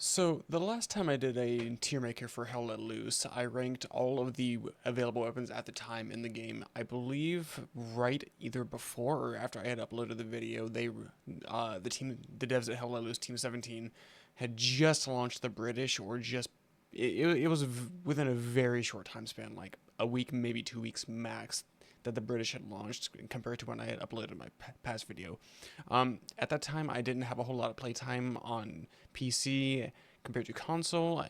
So, the last time I did a tier maker for Hell Let Loose, I ranked all of the available weapons at the time in the game. I believe right either before or after I had uploaded the video, the devs at Hell Let Loose Team 17 had just launched the British, or just, it was within a very short time span, like a week, maybe 2 weeks max, that the British had launched compared to when I had uploaded my past video. At that time, I didn't have a whole lot of playtime on PC compared to console.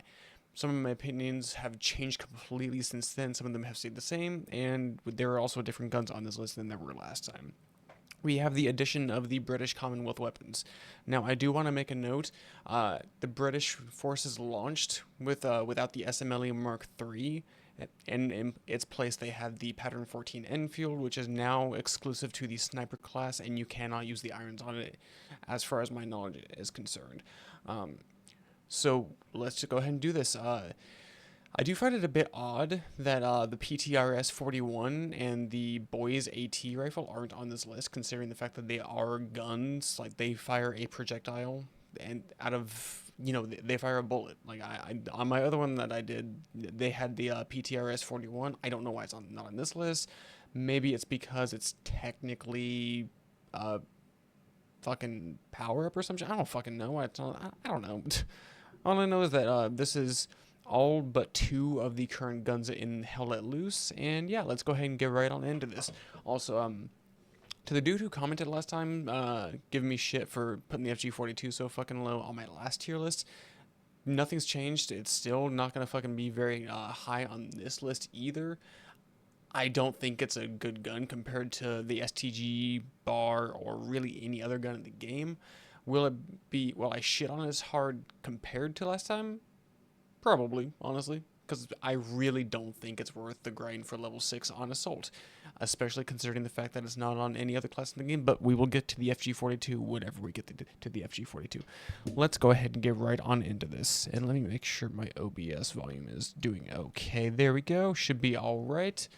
Some of my opinions have changed completely since then. Some of them have stayed the same, and there are also different guns on this list than there were last time. We have the addition of the British Commonwealth weapons. Now, I do want to make a note. The British forces launched without the SMLE Mark III, and in its place they had the Pattern 14 Enfield, which is now exclusive to the Sniper class, and you cannot use the irons on it, as far as my knowledge is concerned. Um, so let's just go ahead and do this. I do find it a bit odd that the PTRS 41 and the Boys AT rifle aren't on this list, considering the fact that they are guns. Like, they fire a projectile, and out of, they fire a bullet. Like, on my other one that I did, they had the PTRS 41. I don't know why it's not on this list. Maybe it's because it's technically fucking power up or something. I don't fucking know. I don't know. All I know is that this is all but two of the current guns in Hell Let Loose, and yeah, let's go ahead and get right on into this. Also, to the dude who commented last time, giving me shit for putting the FG42 so fucking low on my last tier list, nothing's changed. It's still not gonna fucking be very high on this list either. I don't think it's a good gun compared to the STG bar or really any other gun in the game. Will I shit on it as hard compared to last time? Probably, honestly, because I really don't think it's worth the grind for level 6 on Assault, especially considering the fact that it's not on any other class in the game, but we will get to the FG42 whenever we get to the FG42. Let's go ahead and get right on into this, and let me make sure my OBS volume is doing okay. There we go, should be alright.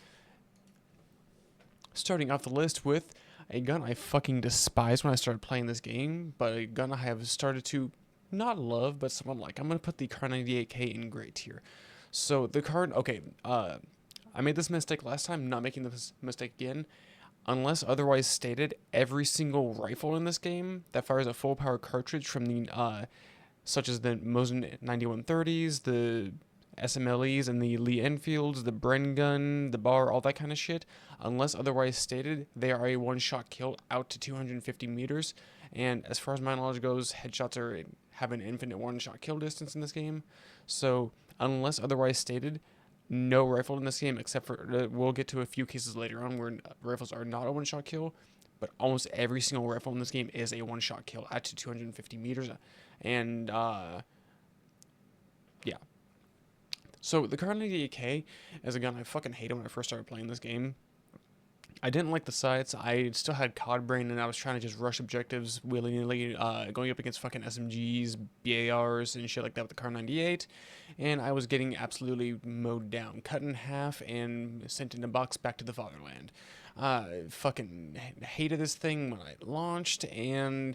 Starting off the list with a gun I fucking despised when I started playing this game, but a gun I have started to not love, but somewhat like. I'm going to put the Kar 98K in gray tier. So the card, okay, I made this mistake last time, not making this mistake again. Unless otherwise stated, every single rifle in this game that fires a full power cartridge from the, such as the Mosin 9130s, the SMLEs and the Lee Enfields, the Bren gun, the bar, all that kind of shit. Unless otherwise stated, they are a one-shot kill out to 250 meters. And as far as my knowledge goes, headshots have an infinite one-shot kill distance in this game. So unless otherwise stated, no rifle in this game, except for we'll get to a few cases later on where rifles are not a one-shot kill. But almost every single rifle in this game is a one-shot kill out to 250 meters. And yeah. So the Kar 98K is a gun I fucking hated when I first started playing this game. I didn't like the sights. I still had COD brain, and I was trying to just rush objectives willy-nilly, going up against fucking SMGs, BARs, and shit like that with the Kar 98. And I was getting absolutely mowed down, cut in half, and sent in a box back to the fatherland. Fucking hated this thing when it launched, and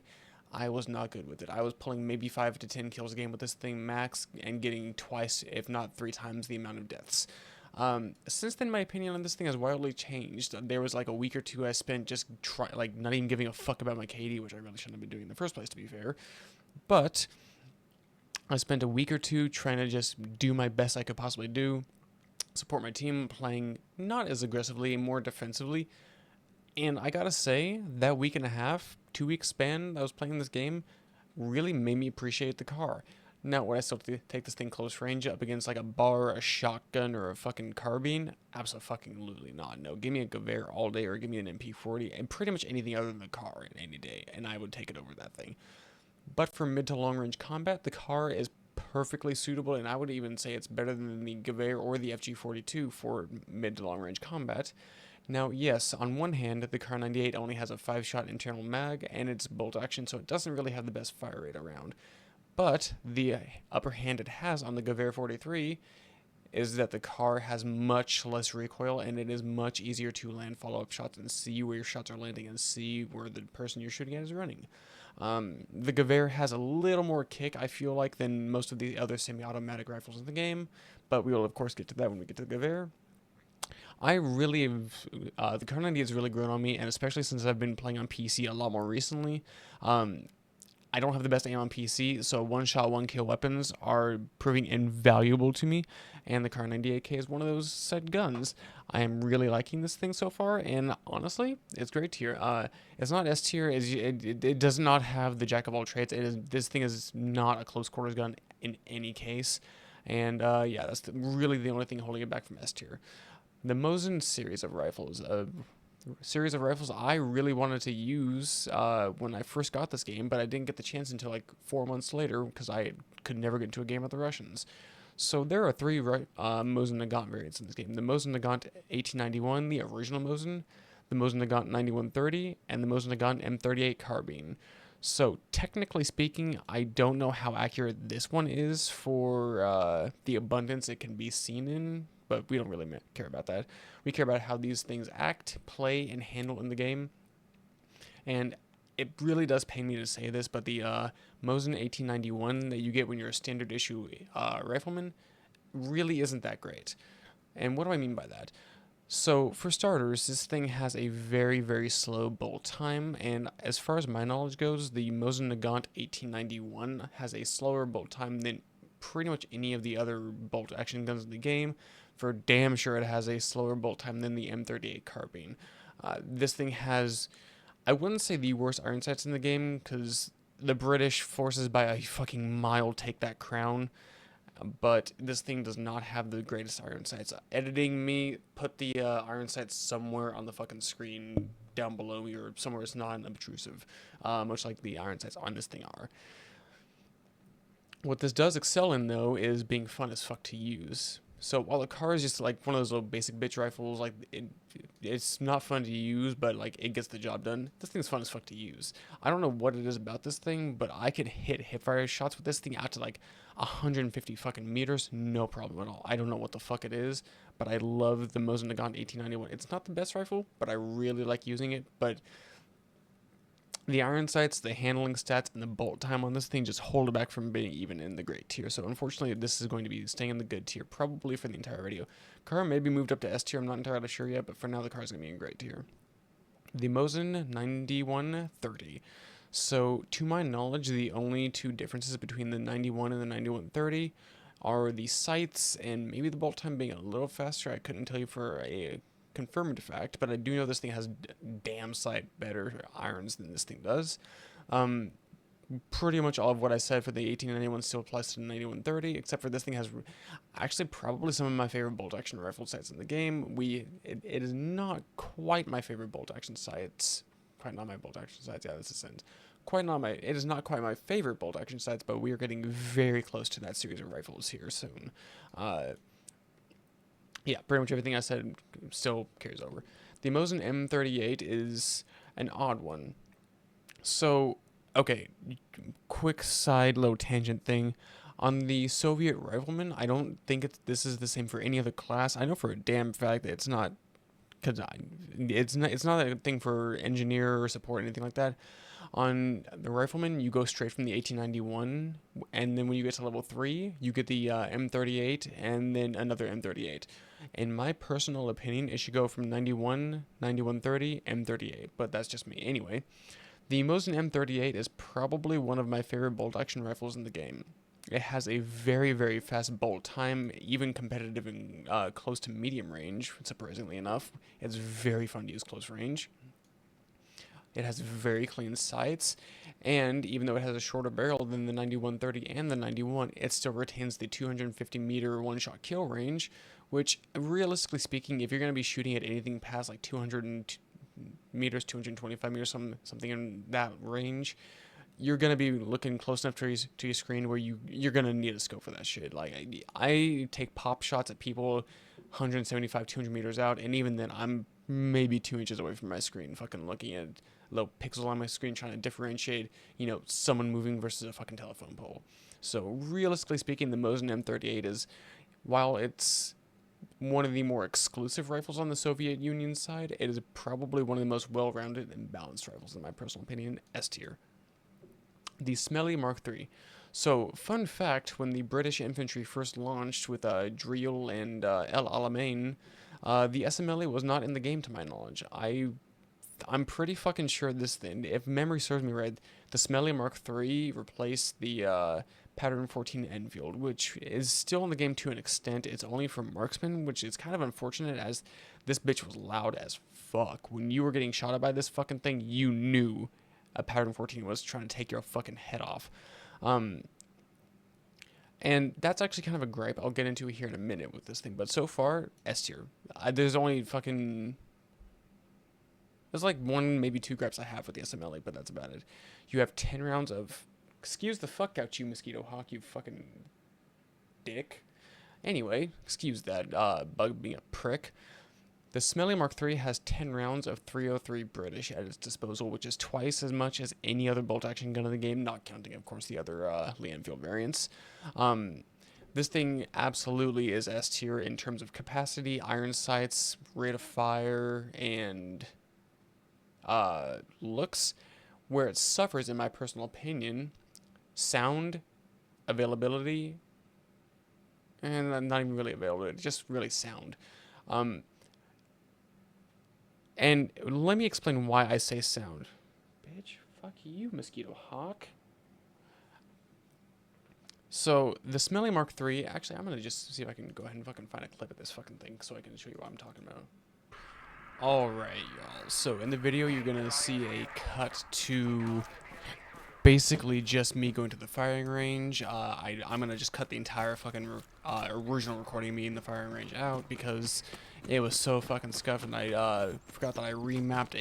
I was not good with it. I was pulling maybe 5 to 10 kills a game with this thing max, and getting twice, if not 3 times, the amount of deaths. Since then, my opinion on this thing has wildly changed. There was like a week or two I spent just not even giving a fuck about my KD, which I really shouldn't have been doing in the first place, to be fair. But I spent a week or two trying to just do my best I could possibly do, support my team, playing not as aggressively, more defensively. And I gotta say, that week and a half, 2 week span I was playing this game really made me appreciate the car. Now, would I still take this thing close range up against like a bar, a shotgun, or a fucking carbine? Absolutely not. No, give me a Gewehr all day, or give me an MP40, and pretty much anything other than the car in any day, and I would take it over that thing. But for mid to long range combat, the car is perfectly suitable, and I would even say it's better than the Gewehr or the FG42 for mid to long range combat. Now, yes, on one hand, the Kar 98 only has a 5-shot internal mag, and it's bolt action, so it doesn't really have the best fire rate around. But the upper hand it has on the Gewehr 43 is that the car has much less recoil, and it is much easier to land follow-up shots and see where your shots are landing and see where the person you're shooting at is running. The Gewehr has a little more kick, I feel like, than most of the other semi-automatic rifles in the game, but we will of course get to that when we get to the Gewehr. I really the Kar 90 has really grown on me, and especially since I've been playing on PC a lot more recently. Um, I don't have the best aim on PC, so one shot, one kill weapons are proving invaluable to me, and the Kar 98K is one of those said guns. I am really liking this thing so far, and honestly, it's great tier. It's not S tier, it does not have the jack of all trades. This thing is not a close quarters gun in any case, and yeah, that's really the only thing holding it back from S tier. The Mosin series of rifles I really wanted to use when I first got this game, but I didn't get the chance until like 4 months later because I could never get into a game with the Russians. So there are three Mosin Nagant variants in this game: the Mosin Nagant 1891, the original Mosin, the Mosin Nagant 9130, and the Mosin Nagant M38 carbine. So technically speaking, I don't know how accurate this one is for the abundance it can be seen in, but we don't really care about that. We care about how these things act, play, and handle in the game. And it really does pain me to say this, but the Mosin 1891 that you get when you're a standard issue rifleman really isn't that great. And what do I mean by that? So, for starters, this thing has a very, very slow bolt time, and as far as my knowledge goes, the Mosin Nagant 1891 has a slower bolt time than pretty much any of the other bolt action guns in the game. For damn sure, it has a slower bolt time than the M38 carbine. This thing has, I wouldn't say the worst iron sights in the game, because the British forces by a fucking mile take that crown, but this thing does not have the greatest iron sights. Editing me, put the iron sights somewhere on the fucking screen down below me or somewhere it's non-obtrusive, much like the iron sights on this thing are. What this does excel in, though, is being fun as fuck to use. So while the car is just like one of those little basic bitch rifles, like it's not fun to use, but like it gets the job done. This thing's fun as fuck to use. I don't know what it is about this thing, but I could hit hipfire shots with this thing out to like 150 fucking meters, no problem at all. I don't know what the fuck it is, but I love the Mosin Nagant 1891. It's not the best rifle, but I really like using it. But the iron sights, the handling stats, and the bolt time on this thing just hold it back from being even in the great tier. So unfortunately, this is going to be staying in the good tier probably for the entire video. Car may be moved up to S tier, I'm not entirely sure yet, but for now the car is going to be in great tier. The Mosin 9130. So to my knowledge, the only two differences between the 91 and the 9130 are the sights and maybe the bolt time being a little faster. I couldn't tell you for a confirmed fact, but I do know this thing has damn sight better irons than this thing does. Pretty much all of what I said for the 1891 still applies to the 9130, except for this thing has actually probably some of my favorite bolt action rifle sights in the game. It is not quite my favorite bolt action sights. Quite not my bolt action sights. Yeah, this is sent. It is not quite my favorite bolt action sights, but we are getting very close to that series of rifles here soon. Yeah, pretty much everything I said still carries over. The Mosin M38 is an odd one. So, okay, quick side little tangent thing. On the Soviet rifleman, I don't think this is the same for any other class. I know for a damn fact that it's not, because it's not a thing for engineer or support or anything like that. On the rifleman, you go straight from the 1891, and then when you get to level 3, you get the M38, and then another M38. In my personal opinion, it should go from 91, 9130, M38, but that's just me. Anyway, the Mosin M38 is probably one of my favorite bolt action rifles in the game. It has a very, very fast bolt time, even competitive in close to medium range, surprisingly enough. It's very fun to use close range. It has very clean sights, and even though it has a shorter barrel than the 9130 and the 91, it still retains the 250 meter one-shot kill range, which, realistically speaking, if you're going to be shooting at anything past like 200 meters, 225 meters, something in that range, you're going to be looking close enough to your screen where you're going to need a scope for that shit. Like, I take pop shots at people 175, 200 meters out, and even then, I'm maybe 2 inches away from my screen, fucking looking at little pixels on my screen trying to differentiate, someone moving versus a fucking telephone pole. So realistically speaking, the Mosin M38 is, while it's one of the more exclusive rifles on the Soviet Union side, it is probably one of the most well-rounded and balanced rifles in my personal opinion, S tier. The Smelly Mark III. So, fun fact, when the British infantry first launched with Driel and El Alamein, the SMLE was not in the game to my knowledge. I'm pretty fucking sure this thing, if memory serves me right, the Smelly Mark III replaced the Pattern 14 Enfield, which is still in the game to an extent. It's only for marksmen, which is kind of unfortunate as this bitch was loud as fuck. When you were getting shot at by this fucking thing, you knew a Pattern 14 was trying to take your fucking head off. Um, and that's actually kind of a gripe I'll get into here in a minute with this thing. But so far, S tier. There's only fucking... There's like one, maybe two gripes I have with the SMLE, but that's about it. You have 10 rounds of... Excuse the fuck out you, Mosquito Hawk, you fucking dick. Anyway, excuse that bug being a prick. The Smelly Mark III has 10 rounds of 303 British at its disposal, which is twice as much as any other bolt-action gun in the game, not counting, of course, the other Lee Enfield variants. This thing absolutely is S tier in terms of capacity, iron sights, rate of fire, and looks. Where it suffers, in my personal opinion, sound, availability, and not even really availability, just really sound. And let me explain why I say sound. Bitch, fuck you, Mosquito Hawk. So, the Smelly Mark III, actually, I'm going to just see if I can go ahead and fucking find a clip of this fucking thing so I can show you what I'm talking about. Alright, y'all. So, in the video, you're going to see a cut to basically just me going to the firing range. I'm going to just cut the entire fucking original recording of me in the firing range out because it was so fucking scuffed, and I forgot that I remapped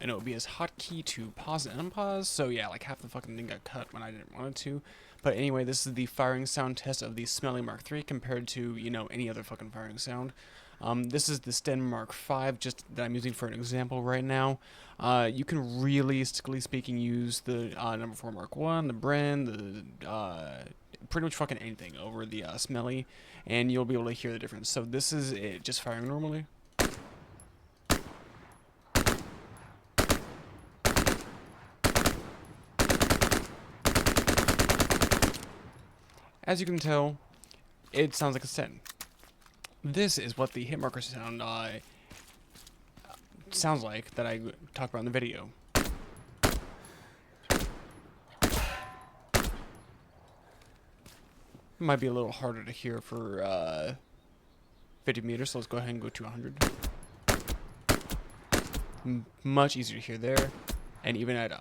an OBS hotkey to pause and unpause. So yeah, like half the fucking thing got cut when I didn't want it to. But anyway, this is the firing sound test of the Smelly Mark III compared to, you know, any other fucking firing sound. This is the Sten Mark V, just that I'm using for an example right now. You can realistically speaking use the number 4 Mark I, the Bren, the pretty much fucking anything over the Smelly, and you'll be able to hear the difference. So this is it, just firing normally. As you can tell, it sounds like a Sten. This is what the hit marker sound sounds like that I talked about in the video. Might be a little harder to hear for 50 meters, so let's go ahead and go to 100. Much easier to hear there, and even at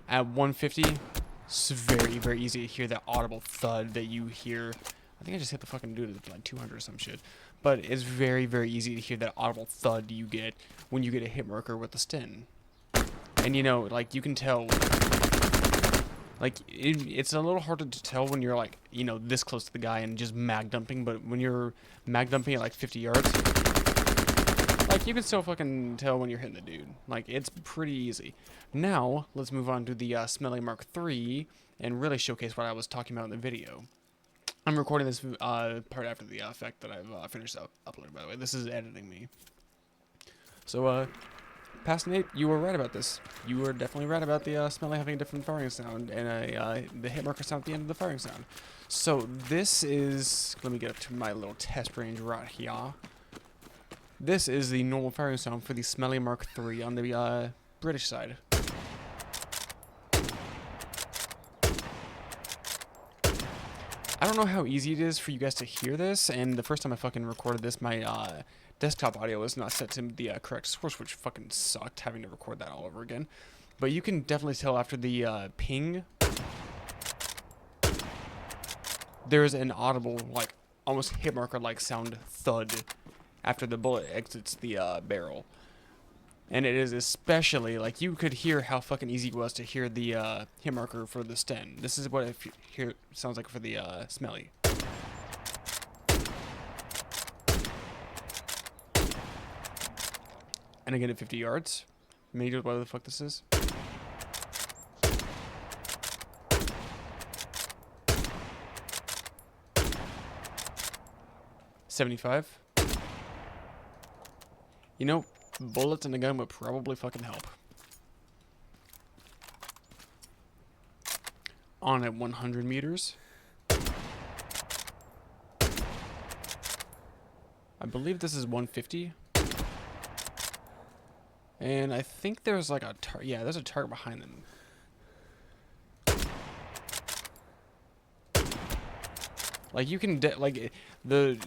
150, it's very, very easy to hear that audible thud that you hear. I think I just hit the fucking dude at like 200 or some shit. But it's very, very easy to hear that audible thud you get when you get a hit marker with the Sten. And you know, like, you can tell, like, it's a little harder to tell when you're, like, you know, this close to the guy and just mag dumping. But when you're mag dumping at like 50 yards, like, you can still fucking tell when you're hitting the dude. Like, it's pretty easy. Now, let's move on to the Smelly Mark III and really showcase what I was talking about in the video. I'm recording this part after the effect that I've finished uploading, by the way. This is editing me. So, Past Nate, you were right about this. You were definitely right about the Smelly having a different firing sound and the hit marker sound at the end of the firing sound. So, this is... Let me get up to my little test range right here. This is the normal firing sound for the Smelly Mark III on the British side. I don't know how easy it is for you guys to hear this, and the first time I fucking recorded this, my desktop audio was not set to the correct source, which fucking sucked, having to record that all over again. But you can definitely tell after the ping, there's an audible, like, almost hit marker-like sound thud after the bullet exits the barrel. And it is especially, like, you could hear how fucking easy it was to hear the hit marker for the Sten. This is what it sounds like for the Smelly. And again at 50 yards. Maybe what the fuck this is. $75. You know, bullets in a gun would probably fucking help. on at 100 meters. I believe this is 150. And I think there's like a yeah, there's a target behind them. Like you can like the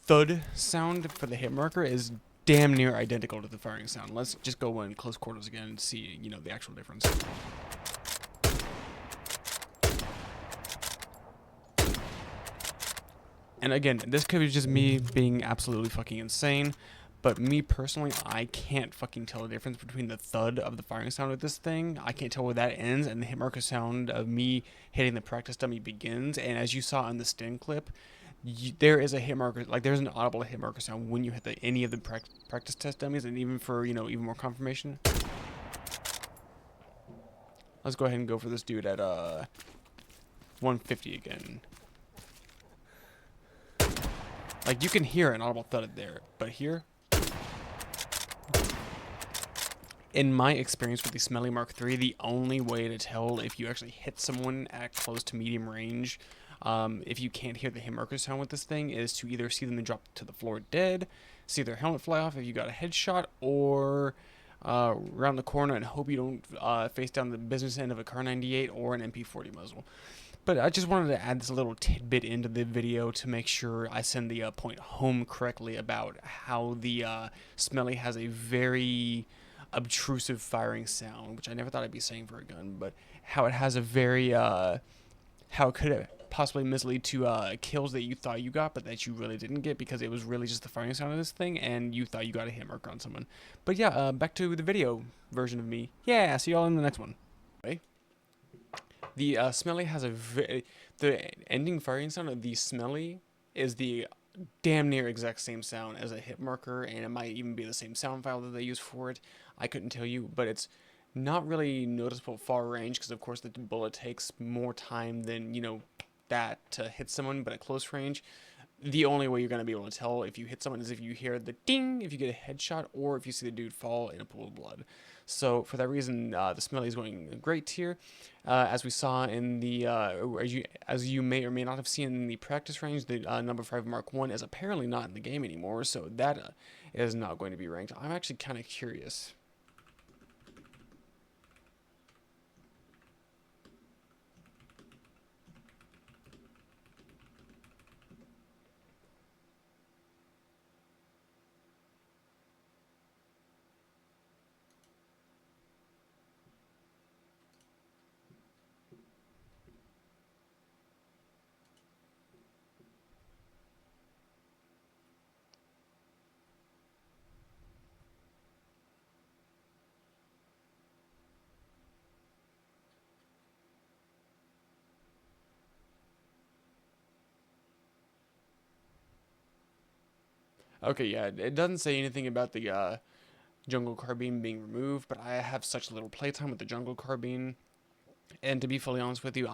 thud sound for the hit marker is damn near identical to the firing sound. Let's just go in close quarters again and see, you know, the actual difference. And again, this could be just me being absolutely fucking insane, but me personally, I can't fucking tell the difference between the thud of the firing sound of this thing. I can't tell where that ends and the hit marker sound of me hitting the practice dummy begins. And as you saw in the stin clip, there is a hit marker, like there's an audible hit marker sound when you hit any of the practice test dummies, and even for, you know, even more confirmation. Let's go ahead and go for this dude at 150 again. Like you can hear an audible thud there, but here, in my experience with the Smelly Mark III, the only way to tell if you actually hit someone at close to medium range, if you can't hear the hit marker sound with this thing, is to either see them drop to the floor dead, see their helmet fly off if you got a headshot, or round the corner and hope you don't face down the business end of a Car 98 or an MP40 muzzle. But I just wanted to add this little tidbit into the video to make sure I send the point home correctly about how the Smelly has a very obtrusive firing sound, which I never thought I'd be saying for a gun, but how it has a very, how it could possibly mislead to kills that you thought you got, but that you really didn't get because it was really just the firing sound of this thing, and you thought you got a hit marker on someone. But yeah, back to the video version of me. Yeah, see y'all in the next one. Okay. The Smelly has the ending firing sound of the Smelly is the damn near exact same sound as a hit marker, and it might even be the same sound file that they use for it. I couldn't tell you, but it's not really noticeable far range because of course the bullet takes more time than, you know, that to hit someone, but at close range, the only way you're going to be able to tell if you hit someone is if you hear the ding, if you get a headshot, or if you see the dude fall in a pool of blood. So for that reason, the Smelly is going great tier. As we saw in the, as you may or may not have seen in the practice range, the number 5 Mark I is apparently not in the game anymore, so that is not going to be ranked. I'm actually kind of curious. Okay, yeah, it doesn't say anything about the jungle carbine being removed, but I have such little playtime with the jungle carbine. And to be fully honest with you,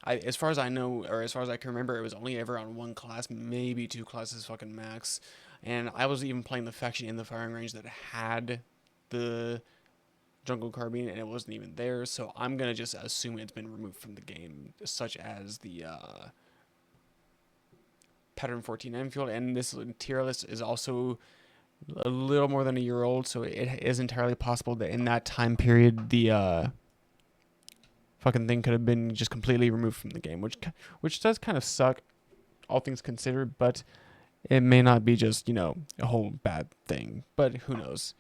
as far as I know, or as far as I can remember, it was only ever on one class, maybe 2 classes fucking max. And I was even playing the faction in the firing range that had the jungle carbine, and it wasn't even there. So I'm gonna just assume it's been removed from the game, such as the Pattern 14 Enfield. And this tier list is also a little more than a year old, so it is entirely possible that in that time period, the fucking thing could have been just completely removed from the game, which does kind of suck, all things considered, but it may not be just, you know, a whole bad thing, but who knows.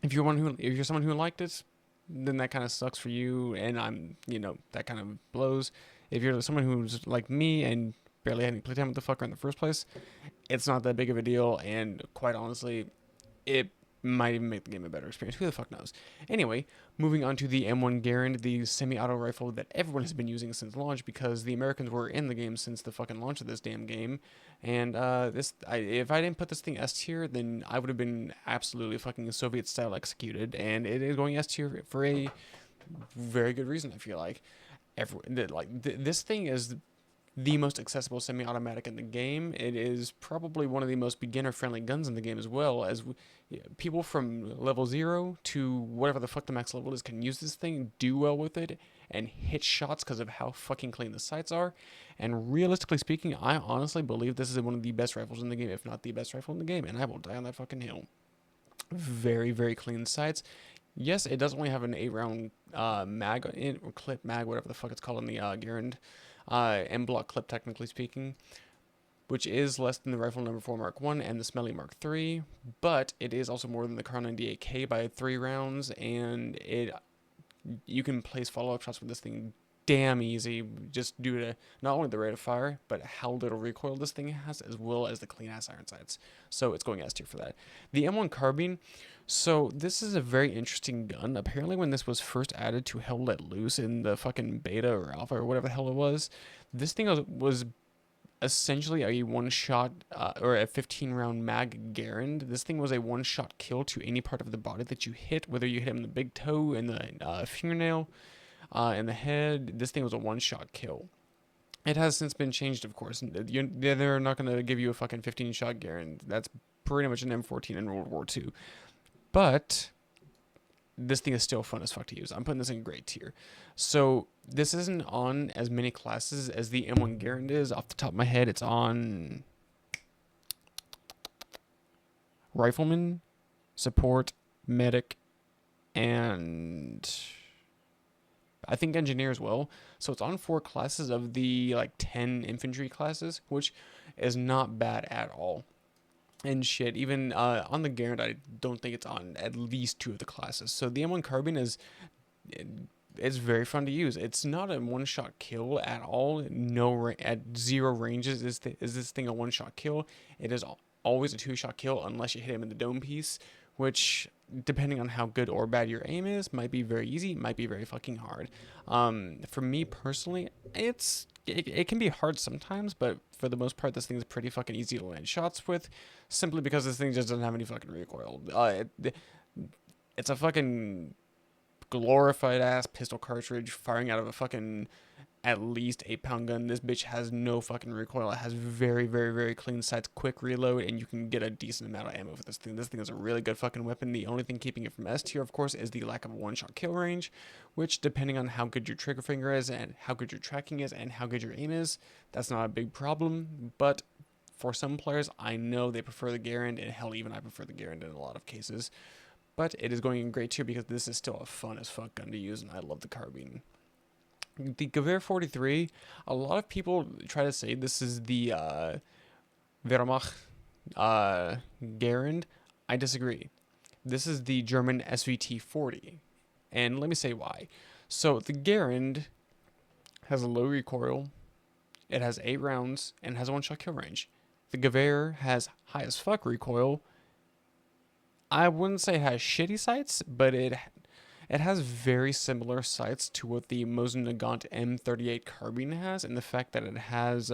If you're someone who liked it, then that kind of sucks for you, and I'm, you know, that kind of blows. If you're someone who's like me and barely had any playtime with the fucker in the first place, it's not that big of a deal, and quite honestly, it might even make the game a better experience. Who the fuck knows? Anyway, moving on to the M1 Garand, the semi-auto rifle that everyone has been using since launch because the Americans were in the game since the fucking launch of this damn game. And if I didn't put this thing S tier, then I would have been absolutely fucking Soviet style executed. And it is going S tier for a very good reason. I feel like this thing is the most accessible semi-automatic in the game. It is probably one of the most beginner-friendly guns in the game as well, as people from level 0 to whatever the fuck the max level is can use this thing, do well with it, and hit shots because of how fucking clean the sights are. And realistically speaking, I honestly believe this is one of the best rifles in the game, if not the best rifle in the game, and I will die on that fucking hill. Very, very clean sights. Yes, it does only have an 8-round mag, or clip mag, whatever the fuck it's called in the Garand M-block clip, technically speaking, which is less than the rifle number 4 Mark 1 and the Smelly Mark 3, but it is also more than the Kar 98K by 3 rounds, and you can place follow-up shots with this thing damn easy, just due to not only the rate of fire, but how little recoil this thing has, as well as the clean-ass iron sights. So it's going S tier for that. The M1 carbine, so this is a very interesting gun. Apparently when this was first added to Hell Let Loose in the fucking beta or alpha or whatever the hell it was, this thing was essentially a one-shot or a 15-round mag Garand. This thing was a one-shot kill to any part of the body that you hit, whether you hit him in the big toe, in the fingernail, in the head. This thing was a one-shot kill. It has since been changed, of course. They're not going to give you a fucking 15-shot Garand. That's pretty much an M14 in World War II. But this thing is still fun as fuck to use. I'm putting this in great tier. So this isn't on as many classes as the M1 Garand is. Off the top of my head, it's on Rifleman, Support, Medic, and I think Engineer as well. So it's on 4 classes of the 10 infantry classes, which is not bad at all. And shit, even on the Garand, I don't think it's on at least 2 of the classes. So the M1 carbine it's very fun to use. It's not a one-shot kill at all. At 0 ranges is this thing a one-shot kill. It is always a 2-shot kill unless you hit him in the dome piece, which, depending on how good or bad your aim is, might be very easy, might be very fucking hard. For me personally, it can be hard sometimes, but for the most part, this thing is pretty fucking easy to land shots with, simply because this thing just doesn't have any fucking recoil. It's a fucking glorified ass pistol cartridge firing out of a fucking at least 8-pound gun. This bitch has no fucking recoil. It has very, very, very clean sights, quick reload, and you can get a decent amount of ammo with this thing. This thing is a really good fucking weapon. The only thing keeping it from S tier, of course, is the lack of a one-shot kill range, which, depending on how good your trigger finger is and how good your tracking is and how good your aim is, that's not a big problem. But for some players, I know they prefer the Garand, and hell, even I prefer the Garand in a lot of cases. But it is going in great tier because this is still a fun as fuck gun to use, and I love the carbine. The Gewehr 43, a lot of people try to say this is the Wehrmacht Garand. I disagree. This is the German SVT 40, and let me say why. So the Garand has a low recoil, it has 8 rounds, and has a one-shot kill range. The Gewehr has high as fuck recoil. I wouldn't say it has shitty sights, but it has very similar sights to what the Mosin Nagant M38 carbine has, in the fact that it has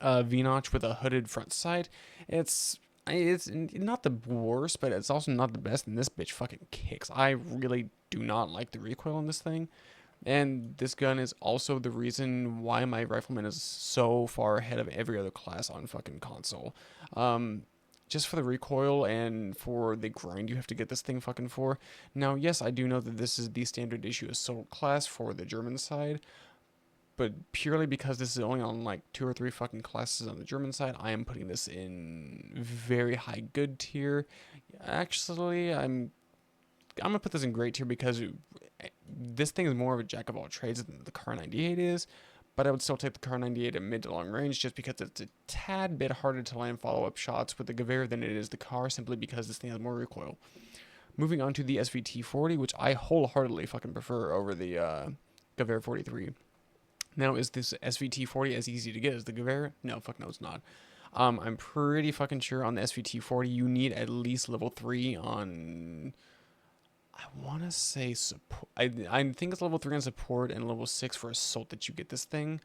V-notch with a hooded front sight. It's not the worst, but it's also not the best, and this bitch fucking kicks. I really do not like the recoil on this thing, and this gun is also the reason why my Rifleman is so far ahead of every other class on fucking console. Just for the recoil and for the grind you have to get this thing fucking for. Now, yes, I do know that this is the standard issue assault class for the German side, but purely because this is only on 2 or 3 fucking classes on the German side, I am putting this in very high good tier. Actually, I'm gonna put this in great tier because this thing is more of a jack of all trades than the Kar 98 is. But I would still take the Kar 98 at mid to long range just because it's a tad bit harder to land follow-up shots with the Gewehr than it is the Kar, simply because this thing has more recoil. Moving on to the SVT 40, which I wholeheartedly fucking prefer over the Gewehr 43. Now, is this SVT 40 as easy to get as the Gewehr? No, fuck no, it's not. I'm pretty fucking sure on the SVT 40 you need at least level 3 on... I want to say support. I think it's level 3 on support and level 6 for assault that you get this thing.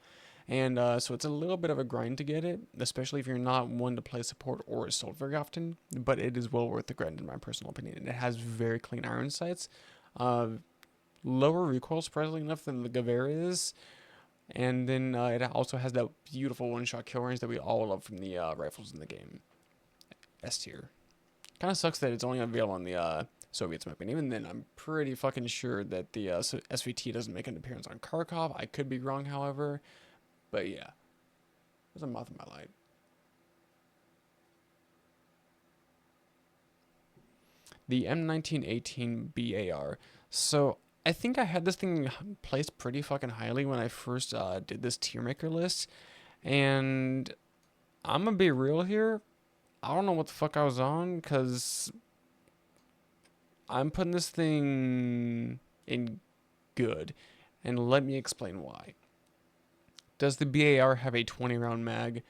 And so it's a little bit of a grind to get it, especially if you're not one to play support or assault very often. But it is well worth the grind in my personal opinion. It has very clean iron sights. lower recoil, surprisingly enough, than the Gewehr is. And then it also has that beautiful one-shot kill range that we all love from the rifles in the game. S tier. Kind of sucks that it's only available on the Soviets map. And even then, I'm pretty fucking sure that the SVT doesn't make an appearance on Kharkov. I could be wrong, however. But yeah. There's a moth in my light. The M1918 BAR. So I think I had this thing placed pretty fucking highly when I first did this tier maker list. And I'm gonna be real here. I don't know what the fuck I was on, because I'm putting this thing in good. And let me explain why. Does the BAR have a 20 round mag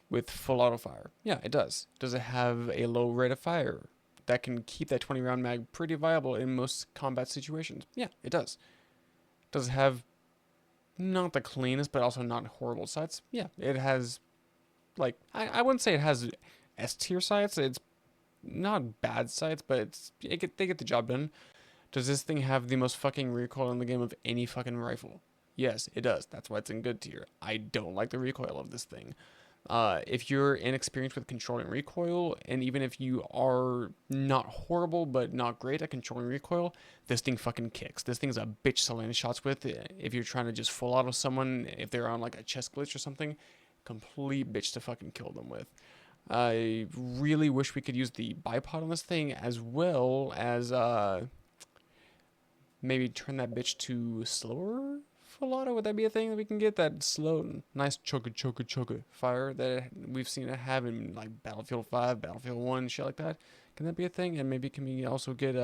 with full auto fire? Yeah, it does. Does it have a low rate of fire that can keep that 20 round mag pretty viable in most combat situations? Yeah, it does. Does it have not the cleanest but also not horrible sights? Yeah, it has, like, I wouldn't say it has S tier sights. It's not bad sights, but they get the job done. Does this thing have the most fucking recoil in the game of any fucking rifle? Yes, it does. That's why it's in good tier. I don't like the recoil of this thing. If you're inexperienced with controlling recoil, and even if you are not horrible but not great at controlling recoil, this thing fucking kicks. This thing's a bitch to land shots with. If you're trying to just full auto someone, if they're on like a chest glitch or something, complete bitch to fucking kill them with. I really wish we could use the bipod on this thing, as well as maybe turn that bitch to slower full auto. Would that be a thing that we can get? That slow, nice choka fire that we've seen it have in like Battlefield 5, Battlefield 1, shit like that. Can that be a thing? And maybe can we also get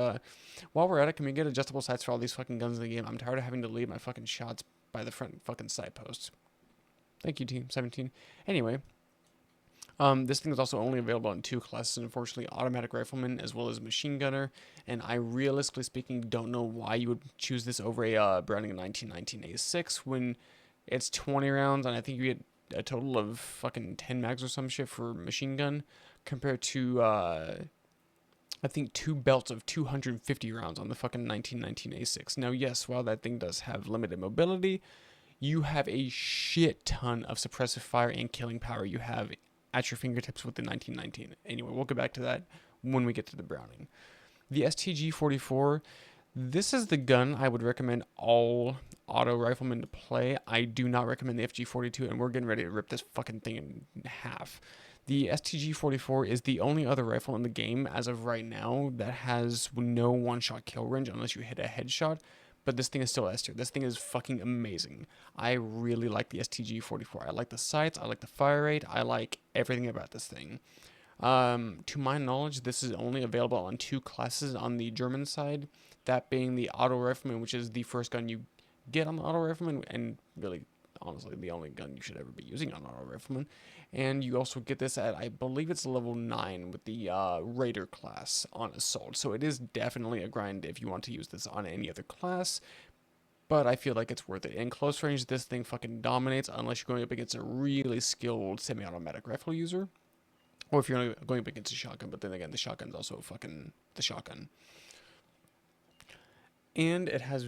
while we're at it, can we get adjustable sights for all these fucking guns in the game? I'm tired of having to leave my fucking shots by the front fucking sight posts. Thank you, Team 17. Anyway, this thing is also only available in 2 classes, unfortunately, automatic rifleman as well as machine gunner. And I realistically speaking don't know why you would choose this over a Browning 1919 A6 when it's 20 rounds and I think you get a total of fucking 10 mags or some shit for machine gun, compared to I think 2 belts of 250 rounds on the fucking 1919 A6. Now, yes, while that thing does have limited mobility, you have a shit ton of suppressive fire and killing power you have at your fingertips with the 1919. Anyway, we'll get back to that when we get to the Browning. The STG-44, this is the gun I would recommend all auto riflemen to play. I do not recommend the FG-42, and we're getting ready to rip this fucking thing in half. The STG-44 is the only other rifle in the game as of right now that has no one-shot kill range unless you hit a headshot. But this thing is still S tier. This thing is fucking amazing. I really like the STG-44. I like the sights. I like the fire rate. I like everything about this thing. To my knowledge, this is only available on 2 classes on the German side. That being the auto rifleman, which is the first gun you get on the auto rifleman, and really, honestly, the only gun you should ever be using on auto rifleman. And you also get this at, I believe it's level 9 with the Raider class on Assault. So it is definitely a grind if you want to use this on any other class. But I feel like it's worth it. In close range, this thing fucking dominates unless you're going up against a really skilled semi-automatic rifle user. Or if you're going up against a shotgun, but then again, the shotgun's also fucking the shotgun. And it has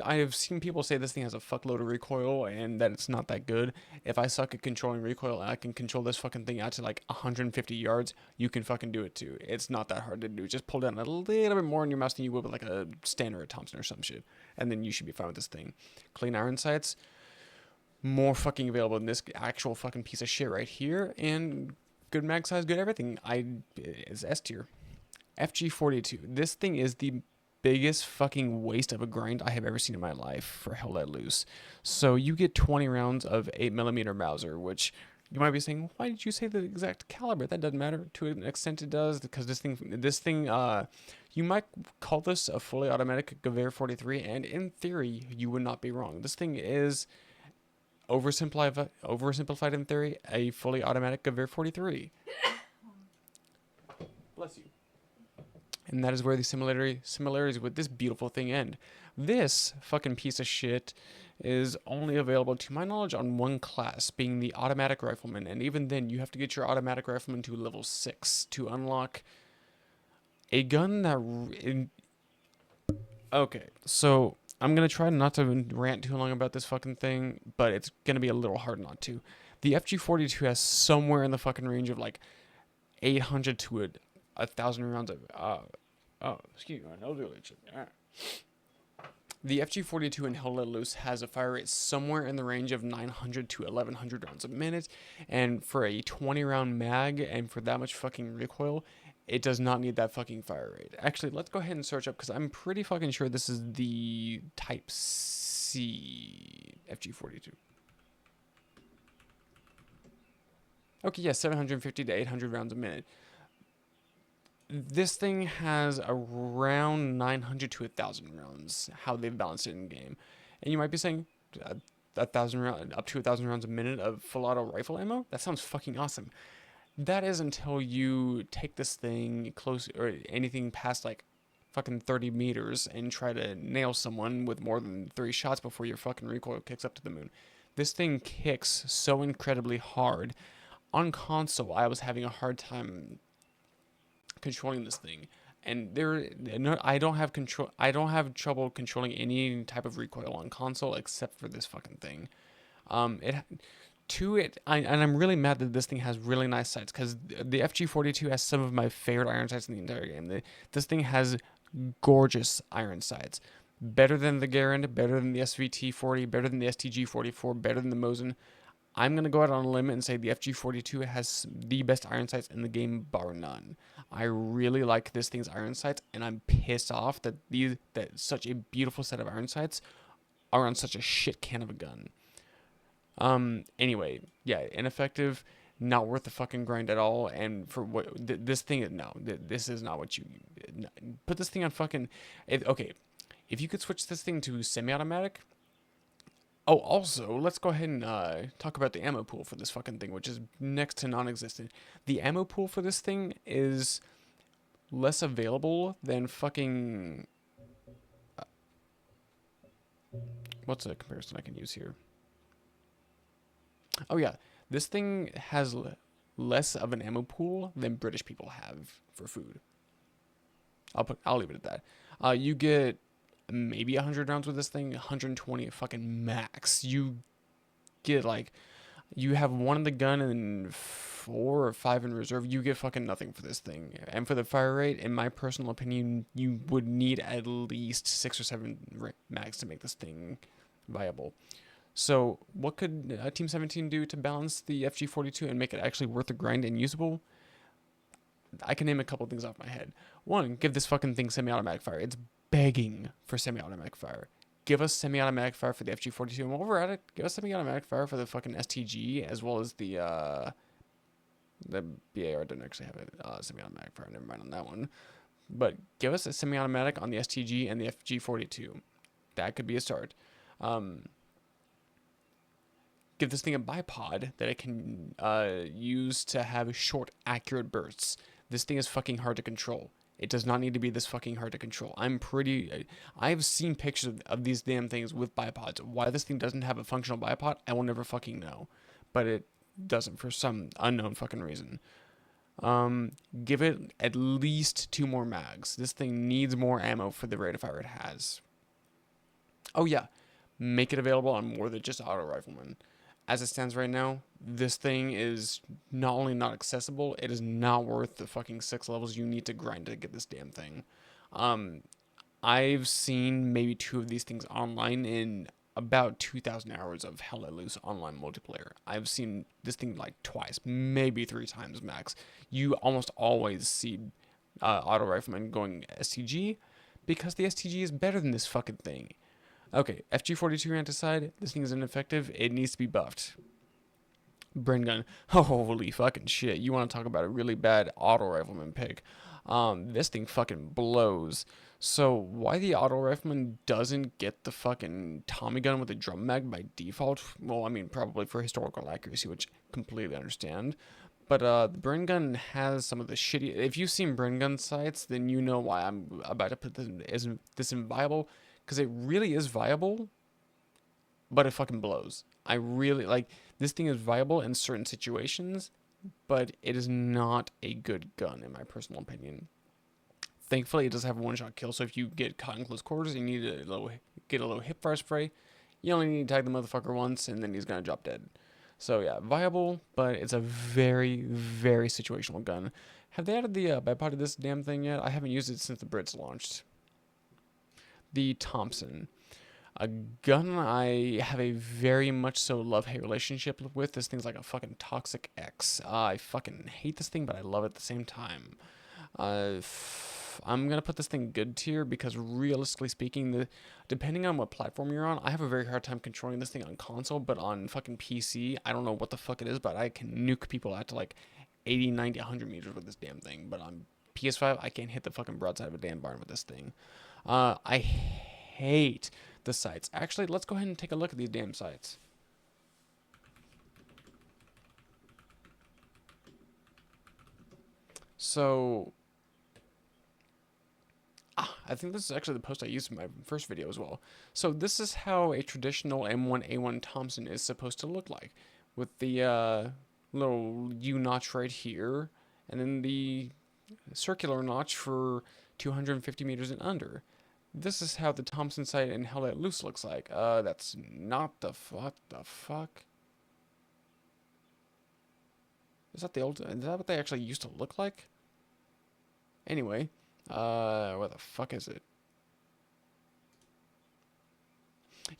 I have seen people say this thing has a fuckload of recoil and that it's not that good. If I suck at controlling recoil and I can control this fucking thing out to like 150 yards, you can fucking do it too. It's not that hard to do. Just pull down a little bit more in your mouse than you would with like a Stanley or a Thompson or some shit. And then you should be fine with this thing. Clean iron sights, more fucking available than this actual fucking piece of shit right here. And good mag size, good everything. It's S tier. FG-42. This thing is the biggest fucking waste of a grind I have ever seen in my life for Hell Let Loose. So you get 20 rounds of 8mm Mauser, which you might be saying, why did you say the exact caliber? That doesn't matter. To an extent it does, because this thing, you might call this a fully automatic Gewehr 43, and in theory, you would not be wrong. This thing is oversimplified in theory, a fully automatic Gewehr 43. Bless you. And that is where the similarities with this beautiful thing end. This fucking piece of shit is only available, to my knowledge, on 1 class, being the automatic rifleman. And even then, you have to get your automatic rifleman to level 6 to unlock a gun that Okay, so I'm gonna try not to rant too long about this fucking thing, but it's gonna be a little hard not to. The FG42 has somewhere in the fucking range of like 800 to a thousand rounds of. Oh, excuse me, I'll do it. The FG42 in Hell Let Loose has a fire rate somewhere in the range of 900 to 1100 rounds a minute, and for a 20 round mag and for that much fucking recoil, it does not need that fucking fire rate. Actually, let's go ahead and search up because I'm pretty fucking sure this is the Type C FG42. Okay, yeah, 750 to 800 rounds a minute. This thing has around 900 to 1,000 rounds, how they've balanced it in game. And you might be saying, 1,000 round, up to 1,000 rounds a minute of full auto rifle ammo? That sounds fucking awesome. That is until you take this thing close, or anything past like fucking 30 meters and try to nail someone with more than 3 shots before your fucking recoil kicks up to the moon. This thing kicks so incredibly hard. On console, I was having a hard time controlling this thing, and I don't have control. I don't have trouble controlling any type of recoil on console except for this fucking thing. It to it, and I'm really mad that this thing has really nice sights because the FG42 has some of my favorite iron sights in the entire game. This thing has gorgeous iron sights, better than the Garand, better than the SVT40, better than the STG44, better than the Mosin. I'm going to go out on a limb and say the FG42 has the best iron sights in the game, bar none. I really like this thing's iron sights, and I'm pissed off that such a beautiful set of iron sights are on such a shit can of a gun. Anyway, yeah, ineffective, not worth the fucking grind at all, and for what, this thing, no, this is not what you, no, put this thing on fucking, okay, if you could switch this thing to semi-automatic. Oh, also, let's go ahead and talk about the ammo pool for this fucking thing, which is next to non-existent. The ammo pool for this thing is less available than fucking... what's a comparison I can use here? Oh yeah, this thing has less of an ammo pool than British people have for food. I'll leave it at that. You get maybe 100 rounds with this thing, 120 fucking max. You get like, you have one in the gun and 4 or 5 in reserve. You get fucking nothing for this thing. And for the fire rate, in my personal opinion, you would need at least 6 or 7 mags to make this thing viable. So what could Team 17 do to balance the FG42 and make it actually worth the grind and usable? I can name a couple things off my head. One, give this fucking thing semi-automatic fire. It's begging for semi-automatic fire. Give us semi-automatic fire for the FG42, and while we're at it, give us semi-automatic fire for the fucking STG, as well as the BAR didn't actually have a semi-automatic fire, never mind on that one. But give us a semi-automatic on the STG and the FG42. That could be a start. Give this thing a bipod that it can use to have short, accurate bursts. This thing is fucking hard to control. It does not need to be this fucking hard to control. I've seen pictures of these damn things with bipods. Why this thing doesn't have a functional bipod, I will never fucking know. But it doesn't for some unknown fucking reason. Give it at least 2 more mags. This thing needs more ammo for the rate of fire it has. Oh yeah, make it available on more than just auto riflemen. As it stands right now, this thing is not only not accessible, it is not worth the fucking 6 levels you need to grind to get this damn thing. I've seen maybe 2 of these things online in about 2,000 hours of Hell Let Loose online multiplayer. I've seen this thing like twice, maybe 3 times max. You almost always see auto riflemen going STG because the STG is better than this fucking thing. Okay, FG42 rant aside, this thing is ineffective. It needs to be buffed. Brain gun. Holy fucking shit. You want to talk about a really bad auto rifleman pick. This thing fucking blows. So why the auto rifleman doesn't get the fucking Tommy gun with a drum mag by default? Well, I mean, probably for historical accuracy, which I completely understand. But the Bren gun has some of the shitty... If you've seen Bren gun sights, then you know why I'm about to put this in viable. Because it really is viable, but it fucking blows. I really, like, this thing is viable in certain situations, but it is not a good gun, in my personal opinion. Thankfully, it does have a one-shot kill, so if you get caught in close quarters and you need get a little hip fire spray, you only need to tag the motherfucker once, and then he's gonna drop dead. So yeah, viable, but it's a very, very situational gun. Have they added the bipod to this damn thing yet? I haven't used it since the Brits launched. The Thompson. A gun I have a very much so love-hate relationship with. This thing's like a fucking toxic ex. I fucking hate this thing, but I love it at the same time. I'm gonna put this thing good tier because realistically speaking, depending on what platform you're on, I have a very hard time controlling this thing on console, but on fucking PC, I don't know what the fuck it is, but I can nuke people out to like 80, 90, 100 meters with this damn thing. But on PS5, I can't hit the fucking broadside of a damn barn with this thing. I hate the sights. Actually, let's go ahead and take a look at these damn sights. So, I think this is actually the post I used in my first video as well. So this is how a traditional M1A1 Thompson is supposed to look like, with the little U notch right here, and then the circular notch for 250 meters and under. This is how the Thompson sight and held let loose looks like. That's not the fuck. The fuck. Is that the old? Is that what they actually used to look like? Anyway, where the fuck is it?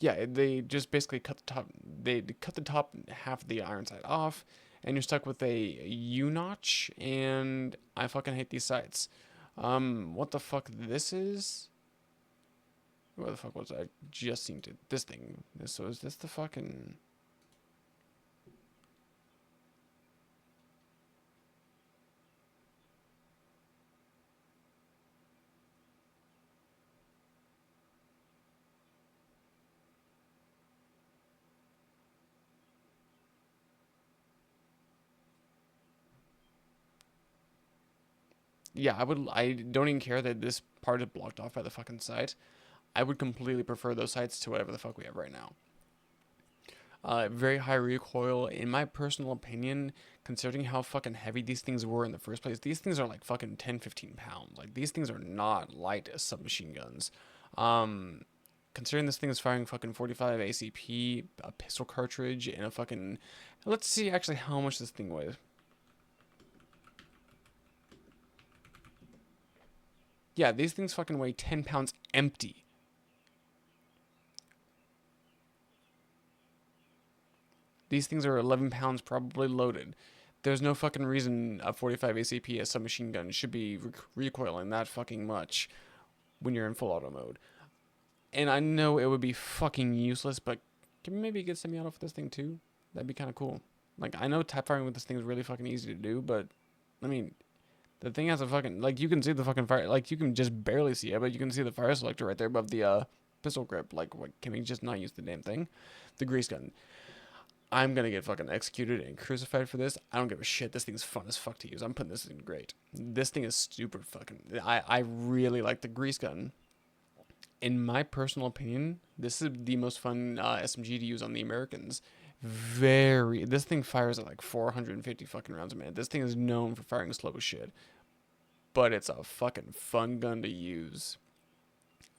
Yeah, they just basically cut the top. They cut the top half of the iron sight off, and you're stuck with a U notch. And I fucking hate these sights. What the fuck this is? Where the fuck was I just seen to this thing? So is this the fucking? Yeah, I don't even care that this part is blocked off by the fucking sight. I would completely prefer those sights to whatever the fuck we have right now. Very high recoil. In my personal opinion, considering how fucking heavy these things were in the first place, these things are like fucking 10, 15 pounds. Like, these things are not light as submachine guns. Considering this thing is firing fucking 45 ACP, a pistol cartridge, and a fucking... Let's see actually how much this thing weighs. Yeah, these things fucking weigh 10 pounds empty. These things are 11 pounds probably loaded. There's no fucking reason a 45 ACP as submachine gun should be recoiling that fucking much when you're in full auto mode. And I know it would be fucking useless, but can we maybe get semi-auto for this thing too? That'd be kind of cool. Like, I know tap firing with this thing is really fucking easy to do, but I mean, the thing has a fucking, like, you can see the fucking fire, like, you can just barely see it, but you can see the fire selector right there above the pistol grip. Like, what, can we just not use the damn thing? The grease gun. I'm gonna get fucking executed and crucified for this. I don't give a shit. This thing's fun as fuck to use. I'm putting this in great. This thing is super fucking... I really like the grease gun. In my personal opinion, this is the most fun SMG to use on the Americans. This thing fires at like 450 fucking rounds a minute. This thing is known for firing slow as shit. But it's a fucking fun gun to use.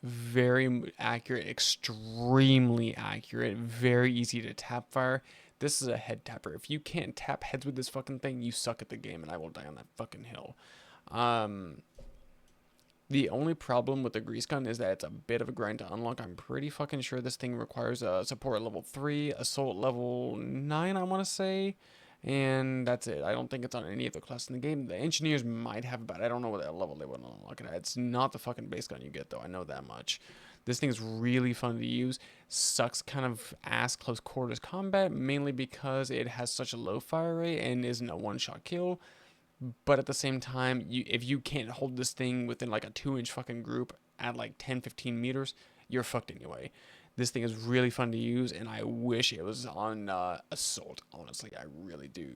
Very accurate, extremely accurate, very easy to tap fire. This is a head tapper. If you can't tap heads with this fucking thing, you suck at the game, and I will die on that fucking hill. The only problem with the grease gun is that it's a bit of a grind to unlock. I'm pretty fucking sure this thing requires a support level 3, assault level 9, I want to say. And that's it. I don't think it's on any of the classes in the game. The engineers might have, but I don't know what that level they would unlock it at. It's not the fucking base gun you get, though. I know that much. This thing is really fun to use. Sucks kind of ass close quarters combat, mainly because it has such a low fire rate and isn't a one-shot kill. But at the same time, if you can't hold this thing within like a 2-inch fucking group at like 10, 15 meters, you're fucked anyway. This thing is really fun to use, and I wish it was on Assault, honestly. I really do.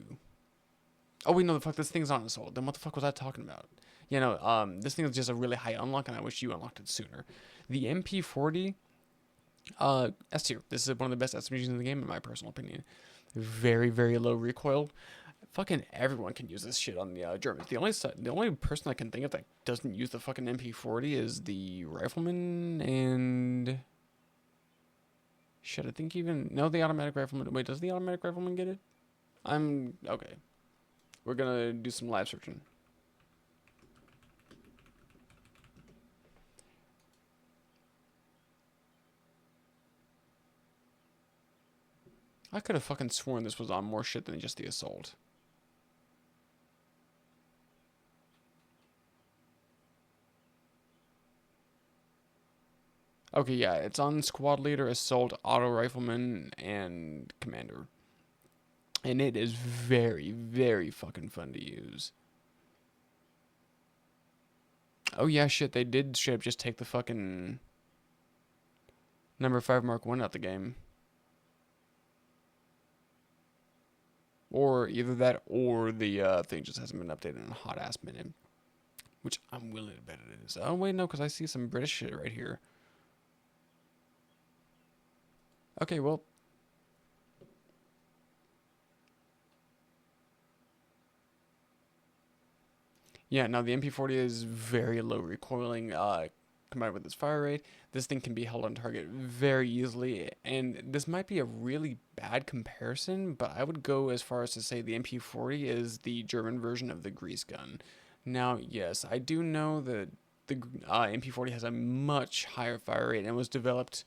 Oh, wait, no, the fuck, this thing's on Assault. Then what the fuck was I talking about? You know, this thing is just a really high unlock, and I wish you unlocked it sooner. The MP40, S tier. This is one of the best SMGs in the game, in my personal opinion. Very, very low recoil. Fucking everyone can use this shit on the Germans. The only person I can think of that doesn't use the fucking MP40 is the rifleman and shit. I think even no, the automatic rifleman. Wait, does the automatic rifleman get it? I'm okay. We're gonna do some live searching. I could have fucking sworn this was on more shit than just the assault. Okay, yeah, it's on squad leader, assault, auto rifleman, and commander. And it is very, very fucking fun to use. Oh yeah, shit, they did straight up just take the fucking number 5 Mark 1 out the game. Or either that or the thing just hasn't been updated in a hot ass minute. Which I'm willing to bet it is. Oh wait, no, because I see some British shit right here. Okay, well. Yeah, now the MP40 is very low recoiling, combined with its fire rate. This thing can be held on target very easily, and this might be a really bad comparison, but I would go as far as to say the MP40 is the German version of the grease gun. Now, yes, I do know that the MP40 has a much higher fire rate and was developed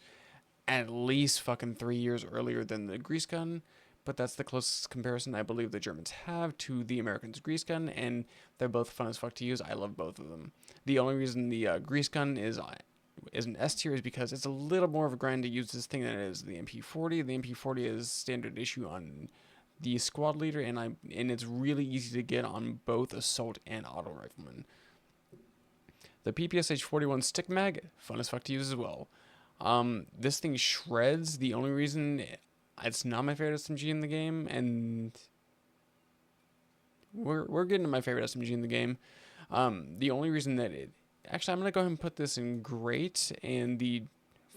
at least fucking 3 years earlier than the grease gun. But that's the closest comparison I believe the Germans have to the Americans' grease gun, and they're both fun as fuck to use. I love both of them. The only reason the grease gun is an S tier is because it's a little more of a grind to use this thing than it is the MP40. The MP40 is standard issue on the squad leader, and it's really easy to get on both assault and auto rifleman. The PPSH 41 stick mag, fun as fuck to use as well. This thing shreds. The only reason it's not my favorite SMG in the game, and we're getting to my favorite SMG in the game. The only reason that it actually, I'm gonna go ahead and put this in great and the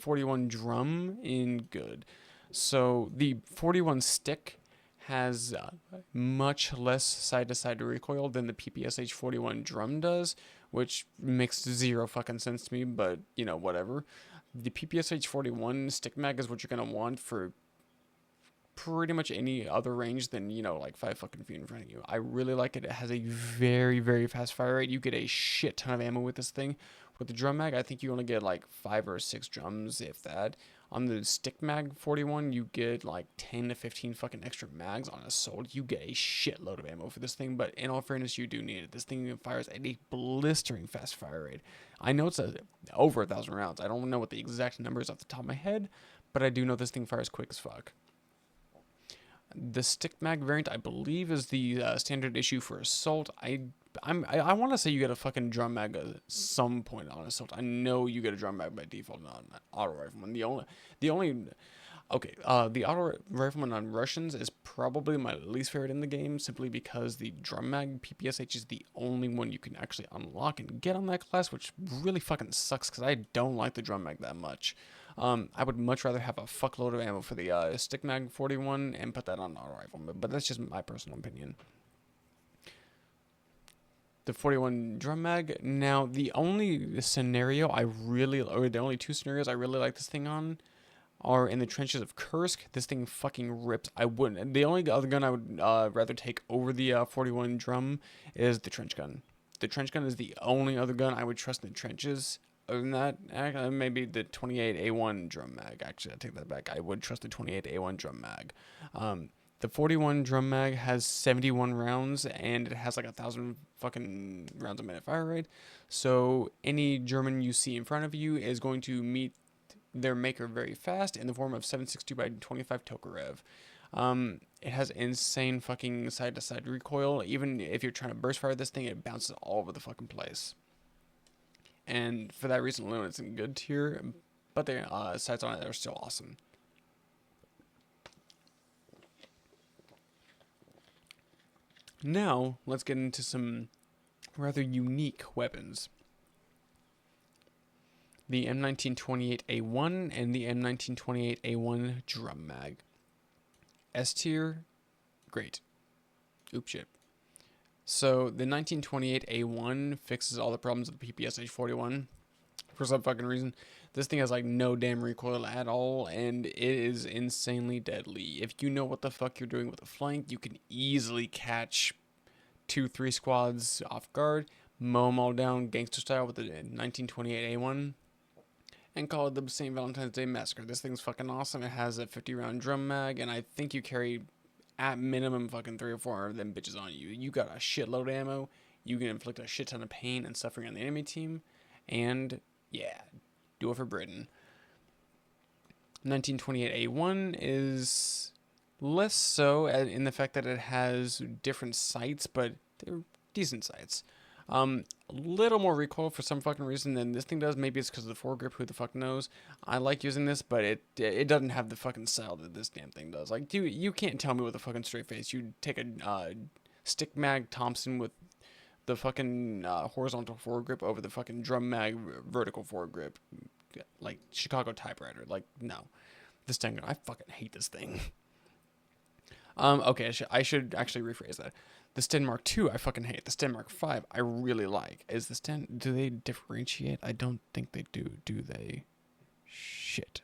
41 drum in good. So the 41 stick has much less side-to-side recoil than the PPSH 41 drum does, which makes zero fucking sense to me, but you know, whatever. The PPSH 41 stick mag is what you're gonna want for pretty much any other range than, you know, like 5 fucking feet in front of you. I really like it. It has a very, very fast fire rate. You get a shit ton of ammo with this thing. With the drum mag, I think you only get like 5 or 6 drums, if that. On the stick mag 41, you get like 10 to 15 fucking extra mags. On assault, you get a shitload of ammo for this thing, but in all fairness, you do need it. This thing fires at a blistering fast fire rate. I know it's over 1,000 rounds. I don't know what the exact number is off the top of my head, but I do know this thing fires quick as fuck. The stick mag variant, I believe, is the standard issue for assault. I want to say you get a fucking drum mag at some point on assault. I know you get a drum mag by default on auto rifleman. The only the auto rifleman on Russians is probably my least favorite in the game, simply because the drum mag PPSH is the only one you can actually unlock and get on that class, which really fucking sucks because I don't like the drum mag that much. I would much rather have a fuckload of ammo for the stick mag 41 and put that on auto rifleman, but that's just my personal opinion. The 41 drum mag. Now, the only two scenarios I really like this thing on are in the trenches of Kursk. This thing fucking rips. I wouldn't. The only other gun I would rather take over the 41 drum is the trench gun. The trench gun is the only other gun I would trust in the trenches. Other than that, maybe the 28A1 drum mag. Actually, I take that back. I would trust the 28A1 drum mag. The 41 drum mag has 71 rounds, and it has like 1,000 fucking rounds a minute fire rate. So any German you see in front of you is going to meet their maker very fast in the form of 7.62 by 25 Tokarev. It has insane fucking side-to-side recoil. Even if you're trying to burst fire this thing, it bounces all over the fucking place. And for that reason alone, it's in good tier, but the sights on it are still awesome. Now, let's get into some rather unique weapons. The M1928A1 and the M1928A1 drum mag. S tier, great. Oops shit. So the 1928A1 fixes all the problems of the PPSH-41 for some fucking reason. This thing has like no damn recoil at all, and it is insanely deadly. If you know what the fuck you're doing with a flank, you can easily catch 2-3 squads off guard, mow them all down gangster style with the 1928A1, and call it the St. Valentine's Day Massacre. This thing's fucking awesome. It has a 50-round drum mag, and I think you carry at minimum fucking 3 or 4 of them bitches on you. You got a shitload of ammo. You can inflict a shit ton of pain and suffering on the enemy team, and yeah, do it for Britain. 1928A1 is less so in the fact that it has different sights, but they're decent sights. A little more recoil for some fucking reason than this thing does. Maybe it's because of the foregrip. Who the fuck knows? I like using this, but it doesn't have the fucking style that this damn thing does. Like, you can't tell me with a fucking straight face you take a stick mag Thompson with the fucking horizontal foregrip over the fucking drum mag vertical foregrip, like Chicago typewriter. Like, no, this thing, I fucking hate this thing. Okay, I should actually rephrase that. The Sten Mark II, I fucking hate. The Sten Mark V, I really like. Is the Sten, do they differentiate? I don't think they do they? Shit.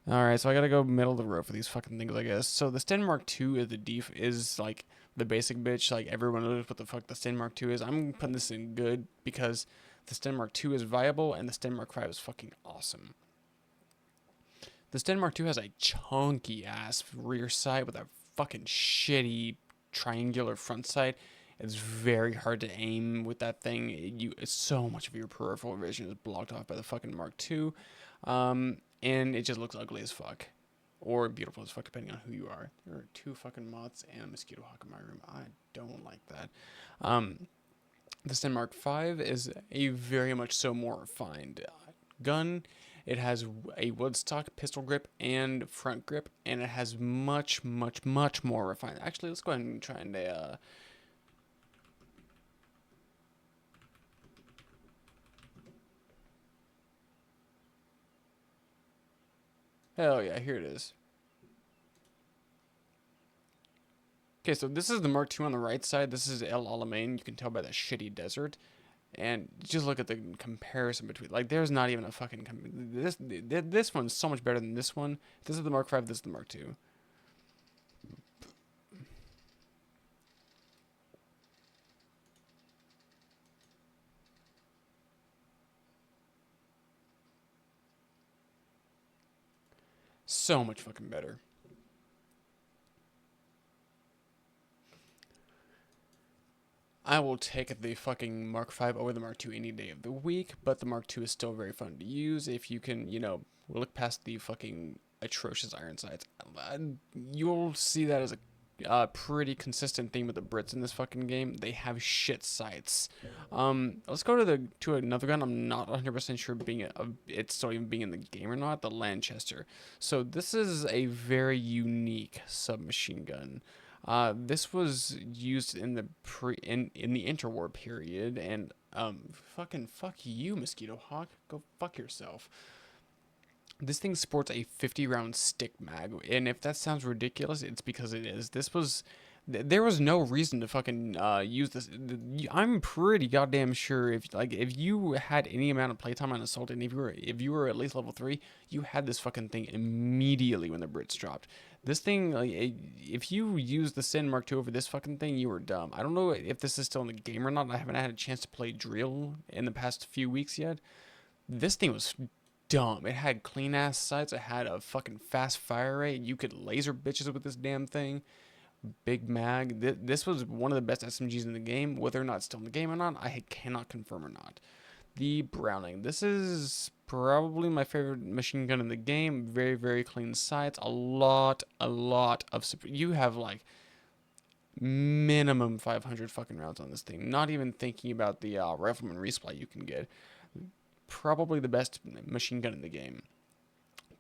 Alright, so I gotta go middle of the road for these fucking things, I guess. So the Sten Mark II is like the basic bitch. Like, everyone knows what the fuck the Sten Mark II is. I'm putting this in good because the Sten Mark II is viable and the Sten Mark V is fucking awesome. The Sten Mark II has a chunky ass rear sight with a fucking shitty triangular front sight. It's very hard to aim with that thing. So much of your peripheral vision is blocked off by the fucking Mark II, and it just looks ugly as fuck, or beautiful as fuck depending on who you are. There are 2 fucking moths and a mosquito hawk in my room. I don't like that. The Sten Mark V is a very much so more refined gun. It has a woodstock pistol grip and front grip, and it has much more refined. Actually, let's go ahead and try and hell yeah, here it is. Okay, so this is the Mark II on the right side. This is El Alamein. You can tell by the shitty desert. And just look at the comparison between, like, there's not even a fucking, this one's so much better than this one. This is the Mark V, this is the Mark II. So much fucking better. I will take the fucking Mark V over the Mark II any day of the week, but the Mark II is still very fun to use if you can, look past the fucking atrocious iron sights. You'll see that as a pretty consistent theme with the Brits in this fucking game. They have shit sights. Let's go to another gun. I'm not 100% sure it's still even being in the game or not. The Lanchester. So this is a very unique submachine gun. This was used in the in the interwar period, and fucking fuck you, Mosquito Hawk. Go fuck yourself. This thing sports a 50-round stick mag, and if that sounds ridiculous, it's because it is. There was no reason to fucking use this. I'm pretty goddamn sure if you had any amount of playtime on Assault, and if you were at least level 3, you had this fucking thing immediately when the Brits dropped. This thing, like, if you use the Sin Mark II over this fucking thing, you were dumb. I don't know if this is still in the game or not. I haven't had a chance to play Drill in the past few weeks yet. This thing was dumb. It had clean ass sights. It had a fucking fast fire rate. You could laser bitches with this damn thing. Big mag. This was one of the best SMGs in the game. Whether or not it's still in the game or not, I cannot confirm or not. The Browning. This is probably my favorite machine gun in the game. Very, very clean sights. A lot of... You have, like, minimum 500 fucking rounds on this thing. Not even thinking about the rifleman resupply you can get. Probably the best machine gun in the game.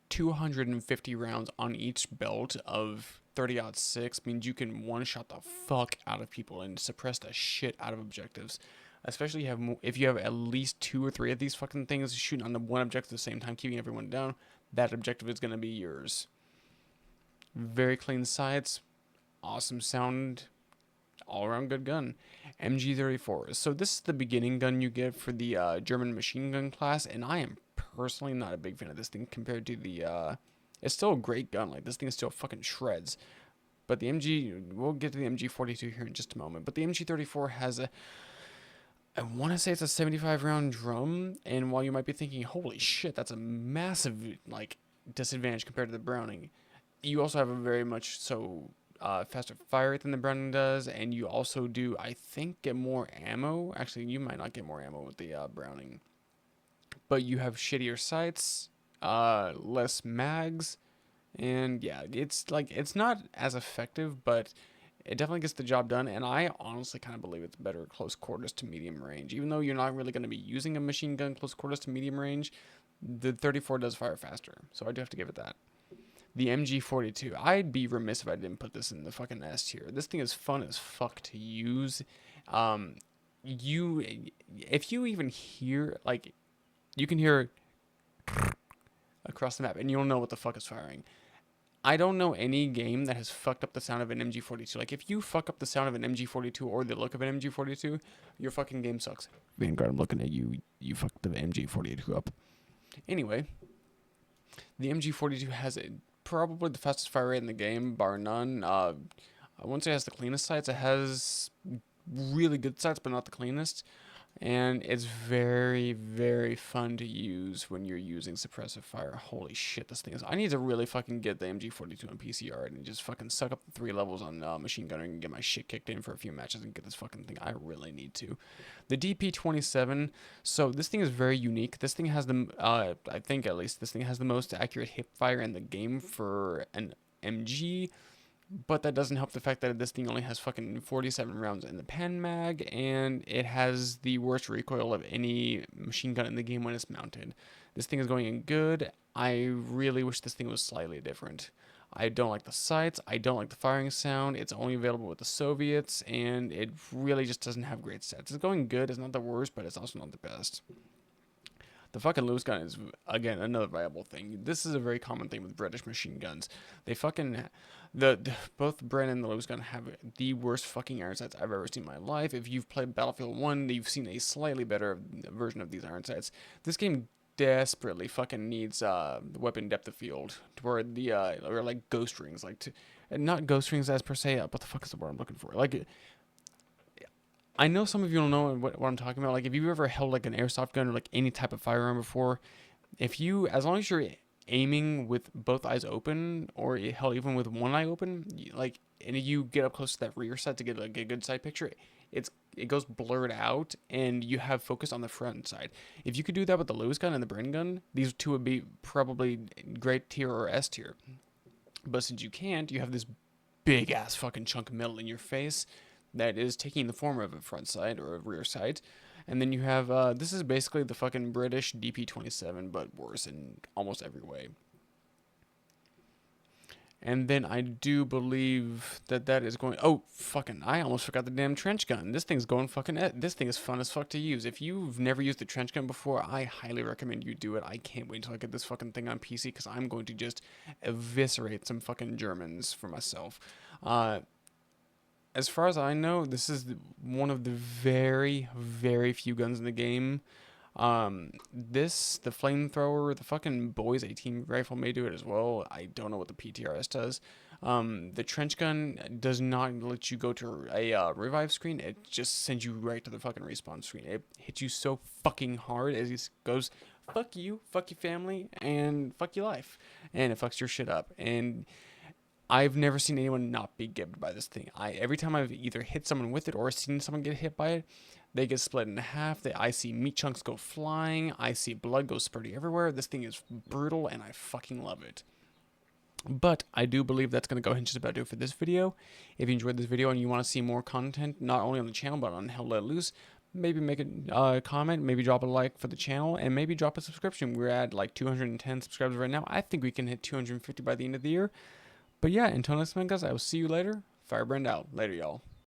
250 rounds on each belt of 30-06 means you can one-shot the fuck out of people and suppress the shit out of objectives. Especially if you have at least 2 or 3 of these fucking things shooting on the one objective at the same time, keeping everyone down, that objective is going to be yours. Very clean sights, awesome sound, all around good gun. MG34. So this is the beginning gun you get for the German machine gun class, and I am personally not a big fan of this thing compared to the. It's still a great gun. Like, this thing still fucking shreds. But the we'll get to the MG42 here in just a moment. But the MG34 has I want to say it's a 75 round drum. And while you might be thinking, holy shit, that's a massive, like, disadvantage compared to the Browning, you also have a very much so faster fire rate than the Browning does. And you also do, I think, get more ammo. Actually, you might not get more ammo with the Browning. But you have shittier sights, less mags. And yeah, it's like, it's not as effective, but it definitely gets the job done. And I honestly kind of believe it's better at close quarters to medium range. Even though you're not really going to be using a machine gun close quarters to medium range, the 34 does fire faster. So I do have to give it that. The MG42, I'd be remiss if I didn't put this in the fucking S tier. This thing is fun as fuck to use. If you even hear, like, you can hear across the map and you'll know what the fuck is firing. I don't know any game that has fucked up the sound of an MG42. Like, if you fuck up the sound of an MG42 or the look of an MG42, your fucking game sucks. Vanguard, I'm looking at you. You fucked the MG42 up. Anyway, the MG42 has probably the fastest fire rate in the game, bar none. I won't say it has the cleanest sights. It has really good sights, but not the cleanest. And it's very, very fun to use when you're using suppressive fire. Holy shit, this thing is... I need to really fucking get the MG42 on PCR and just fucking suck up the 3 levels on machine gunning and get my shit kicked in for a few matches and get this fucking thing. I really need to. The DP27, so this thing is very unique. This thing has the... I think, at least, this thing has the most accurate hip fire in the game for an MG... But that doesn't help the fact that this thing only has fucking 47 rounds in the pen mag, and it has the worst recoil of any machine gun in the game when it's mounted. This thing is going in good. I really wish this thing was slightly different. I don't like the sights. I don't like the firing sound. It's only available with the Soviets, and it really just doesn't have great stats. It's going good. It's not the worst, but it's also not the best. The fucking Lewis gun is, again, another viable thing. This is a very common thing with British machine guns. They fucking... both Bren and the Lewis gun have the worst fucking iron sights I've ever seen in my life. If you've played Battlefield 1, you've seen a slightly better version of these iron sights. This game desperately fucking needs weapon depth of field, to where the, or like ghost rings, like to... Not ghost rings as per se, what the fuck is the word I'm looking for? Like... I know some of you don't know what I'm talking about. Like, if you've ever held like an airsoft gun or like any type of firearm before, if you, as long as you're aiming with both eyes open, or hell, even with one eye open, like, and you get up close to that rear sight to get like a good side picture, it goes blurred out, and you have focus on the front side. If you could do that with the Lewis gun and the Bren gun, these two would be probably great tier or S tier. But since you can't, you have this big ass fucking chunk of metal in your face that is taking the form of a front sight or a rear sight. And then you have, this is basically the fucking British DP27, but worse in almost every way. And then I do believe that is going... Oh, fucking... I almost forgot the damn trench gun. This thing's going fucking... This thing is fun as fuck to use. If you've never used the trench gun before, I highly recommend you do it. I can't wait until I get this fucking thing on PC, because I'm going to just eviscerate some fucking Germans for myself. As far as I know, this is one of the very, very few guns in the game. The flamethrower, the fucking Boys 18 rifle may do it as well. I don't know what the PTRS does. The trench gun does not let you go to a revive screen. It just sends you right to the fucking respawn screen. It hits you so fucking hard as it goes, fuck you, fuck your family, and fuck your life. And it fucks your shit up. And I've never seen anyone not be gibbed by this thing. Every time I've either hit someone with it or seen someone get hit by it, they get split in half. I see meat chunks go flying. I see blood go spurting everywhere. This thing is brutal, and I fucking love it. But I do believe that's going to go ahead and just about do it for this video. If you enjoyed this video and you want to see more content, not only on the channel, but on Hell Let Loose, maybe make a comment, maybe drop a like for the channel, and maybe drop a subscription. We're at like 210 subscribers right now. I think we can hit 250 by the end of the year. But yeah, until next time, guys, I will see you later. Firebrand out. Later, y'all.